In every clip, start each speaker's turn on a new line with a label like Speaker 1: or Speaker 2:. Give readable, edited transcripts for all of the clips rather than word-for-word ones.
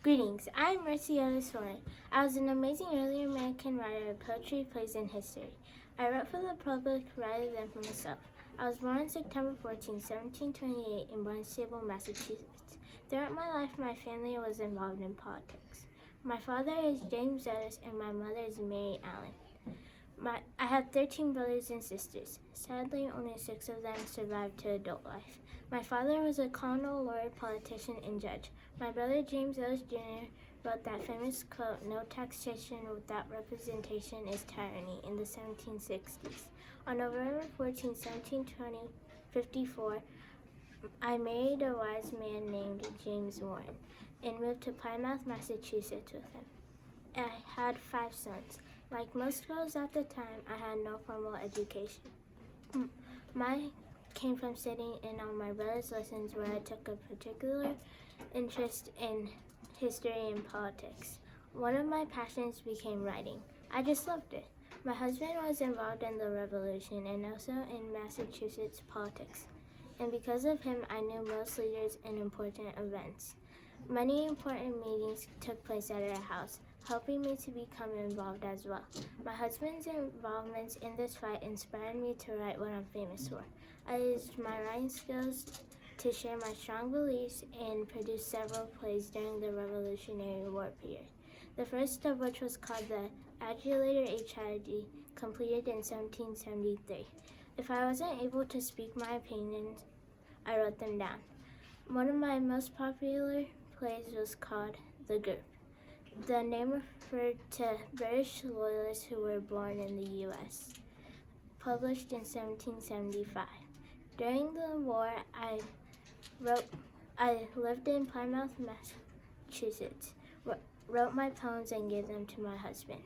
Speaker 1: Greetings, I'm Mercy Otis Warren. I was an amazing early American writer of poetry, plays, and history. I wrote for the public rather than for myself. I was born on September 14, 1728 in Barnstable, Massachusetts. Throughout my life, my family was involved in politics. My father is James Otis and my mother is Mary Allen. I have 13 brothers and sisters. Sadly, only 6 of them survived to adult life. My father was a colonel, lawyer, politician, and judge. My brother James Otis Jr. wrote that famous quote, "No taxation without representation is tyranny," in the 1760s. On November 14, 1754, I married a wise man named James Warren and moved to Plymouth, Massachusetts with him. I had 5 sons. Like most girls at the time, I had no formal education. Mine came from sitting in on my brother's lessons where I took a particular interest in history and politics. One of my passions became writing. I just loved it. My husband was involved in the Revolution and also in Massachusetts politics. And because of him, I knew most leaders and important events. Many important meetings took place at our house, helping me to become involved as well. My husband's involvement in this fight inspired me to write what I'm famous for. I used my writing skills to share my strong beliefs and produce several plays during the Revolutionary War period. The first of which was called the Adulator A Tragedy, completed in 1773. If I wasn't able to speak my opinions, I wrote them down. One of my most popular plays was called The Group. The name referred to British loyalists who were born in the U.S., published in 1775. During the war, I lived in Plymouth, Massachusetts, wrote my poems and gave them to my husband.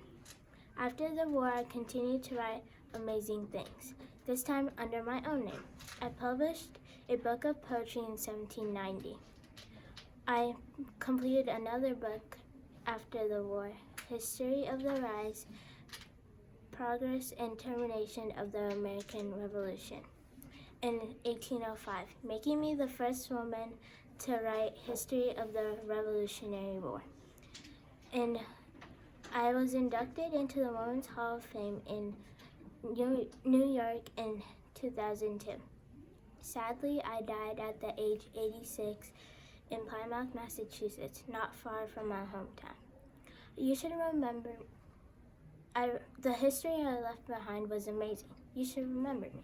Speaker 1: After the war, I continued to write amazing things, this time under my own name. I published a book of poetry in 1790. I completed another book after the war, History of the Rise, Progress, and Termination of the American Revolution, in 1805, making me the first woman to write History of the Revolutionary War. And I was inducted into the Women's Hall of Fame in New York in 2002. Sadly, I died at the age 86 in Plymouth, Massachusetts, not far from my hometown. You should remember, the history I left behind was amazing. You should remember me.